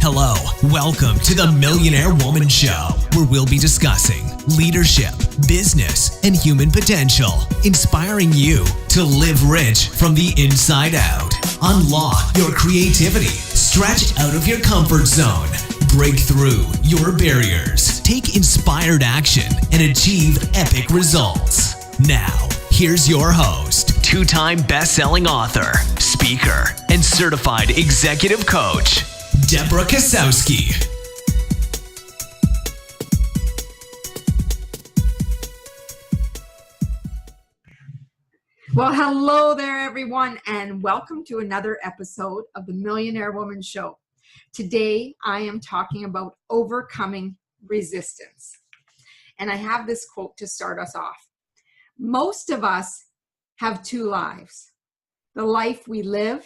Hello, welcome to the Millionaire Woman Show, where we'll be discussing leadership, business, and human potential, inspiring you to live rich from the inside out. Unlock your creativity, stretch out of your comfort zone, break through your barriers, take inspired action, and achieve epic results. Now, here's your host, two-time best-selling author, speaker, and certified executive coach, Debra Kasowski. Well, hello there, everyone, and welcome to another episode of the Millionaire Woman Show. Today, I am talking about overcoming resistance. And I have this quote to start us off. Most of us have two lives, the life we live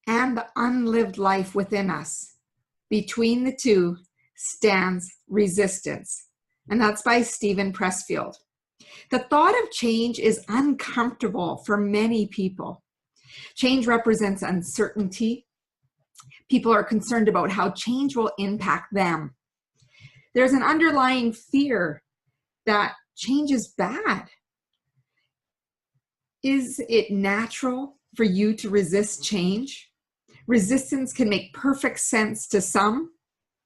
and the unlived life within us. Between the two stands resistance. And that's by Steven Pressfield. The thought of change is uncomfortable for many people. Change represents uncertainty. People are concerned about how change will impact them. There's an underlying fear that change is bad. Is it natural for you to resist change? Resistance can make perfect sense to some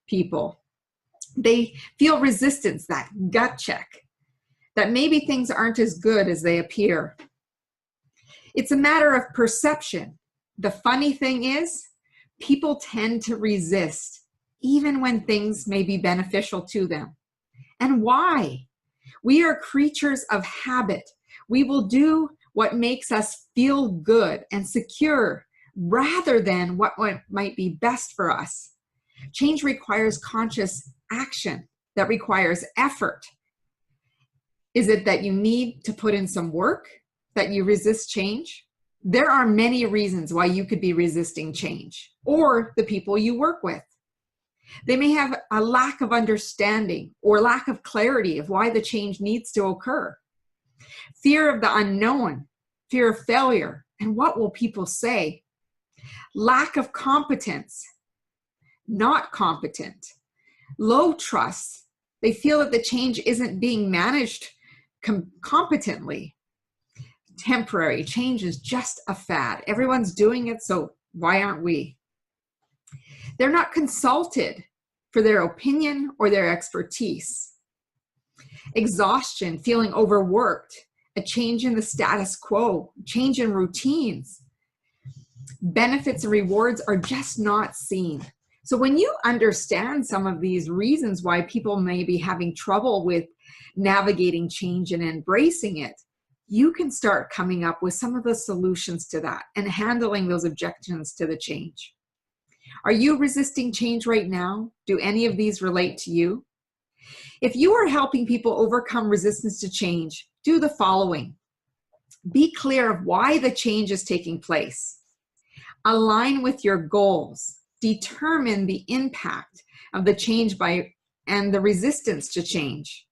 people. They feel resistance, that gut check, that maybe things aren't as good as they appear. It's a matter of perception. The funny thing is, people tend to resist even when things may be beneficial to them. And why? We are creatures of habit. We will do what makes us feel good and secure rather than what might be best for us. Change requires conscious action that requires effort. Is it that you need to put in some work, that you resist change? There are many reasons why you could be resisting change, or the people you work with. They may have a lack of understanding or lack of clarity of why the change needs to occur. Fear of the unknown, fear of failure, and what will people say? Lack of competence, not competent. Low trust. They feel that the change isn't being managed competently. Temporary. Change is just a fad. Everyone's doing it, so why aren't we? They're not consulted for their opinion or their expertise. Exhaustion, feeling overworked, a change in the status quo, change in routines. Benefits and rewards are just not seen. So when you understand some of these reasons why people may be having trouble with navigating change and embracing it, you can start coming up with some of the solutions to that and handling those objections to the change. Are you resisting change right now? Do any of these relate to you? If you are helping people overcome resistance to change, do the following. Be clear of why the change is taking place. Align with your goals. Determine the impact of the change and the resistance to change.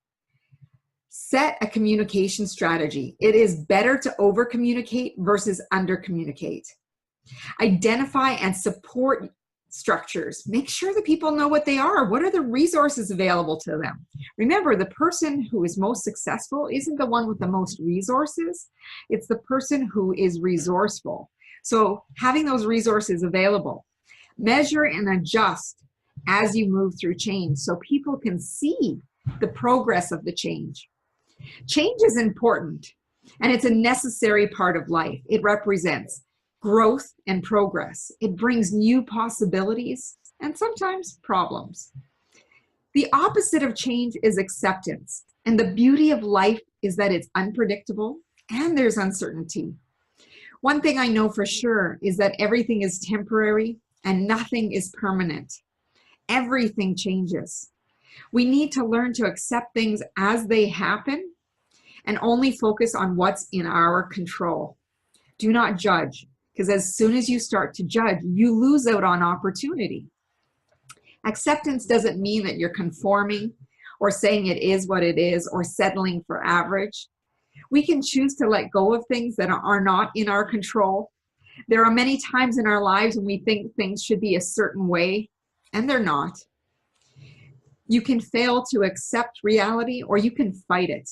Set a communication strategy. It is better to over-communicate versus under-communicate. Identify and support structures. Make sure that people know what they are. What are the resources available to them? Remember, the person who is most successful isn't the one with the most resources. It's the person who is resourceful. So having those resources available. Measure and adjust as you move through change so people can see the progress of the change. Change is important, and it's a necessary part of life. It represents growth and progress. It brings new possibilities and sometimes problems. The opposite of change is acceptance, and the beauty of life is that it's unpredictable and there's uncertainty. One thing I know for sure is that everything is temporary and nothing is permanent. Everything changes. We need to learn to accept things as they happen and only focus on what's in our control. Do not judge, because as soon as you start to judge, you lose out on opportunity. Acceptance doesn't mean that you're conforming or saying it is what it is or settling for average. We can choose to let go of things that are not in our control. There are many times in our lives when we think things should be a certain way, and they're not. You can fail to accept reality, or you can fight it.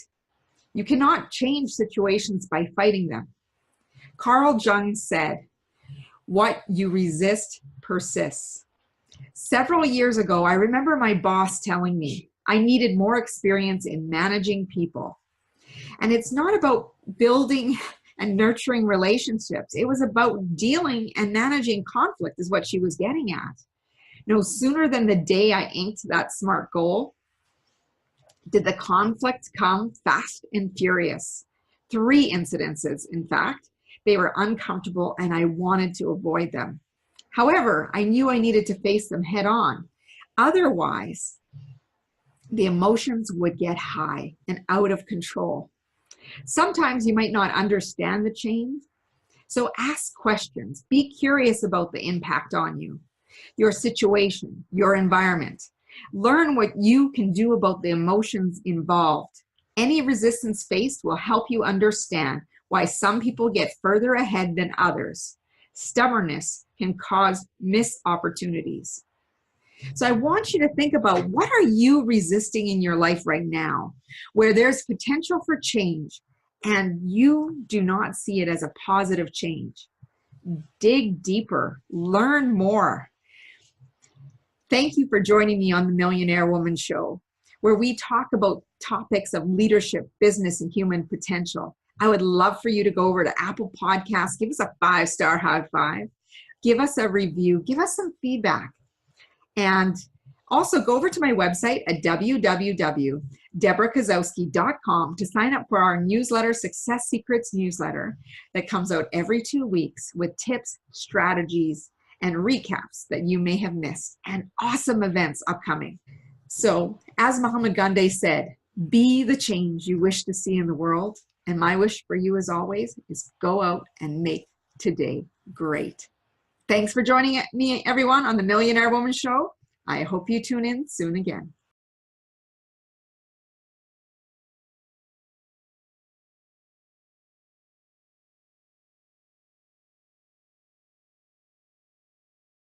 You cannot change situations by fighting them. Carl Jung said, "What you resist persists." Several years ago, I remember my boss telling me I needed more experience in managing people. And it's not about building and nurturing relationships. It was about dealing and managing conflict, is what she was getting at. No sooner than the day I inked that SMART goal did the conflict come fast and furious. 3 incidences, in fact. They were uncomfortable and I wanted to avoid them. However, I knew I needed to face them head on. Otherwise, the emotions would get high and out of control. Sometimes you might not understand the change, so ask questions. Be curious about the impact on you, your situation, your environment. Learn what you can do about the emotions involved. Any resistance faced will help you understand why some people get further ahead than others. Stubbornness can cause missed opportunities. So I want you to think about, what are you resisting in your life right now where there's potential for change and you do not see it as a positive change? Dig deeper, learn more. Thank you for joining me on the Millionaire Woman Show, where we talk about topics of leadership, business, and human potential. I would love for you to go over to Apple Podcasts, give us a 5-star high five, give us a review, give us some feedback. And also go over to my website at www.debrakasowski.com to sign up for our newsletter, Success Secrets newsletter, that comes out every 2 weeks with tips, strategies, and recaps that you may have missed, and awesome events upcoming. So, as Muhammad Gandhi said, be the change you wish to see in the world. And my wish for you, as always, is go out and make today great. Thanks for joining me, everyone, on the Millionaire Woman Show. I hope you tune in soon again.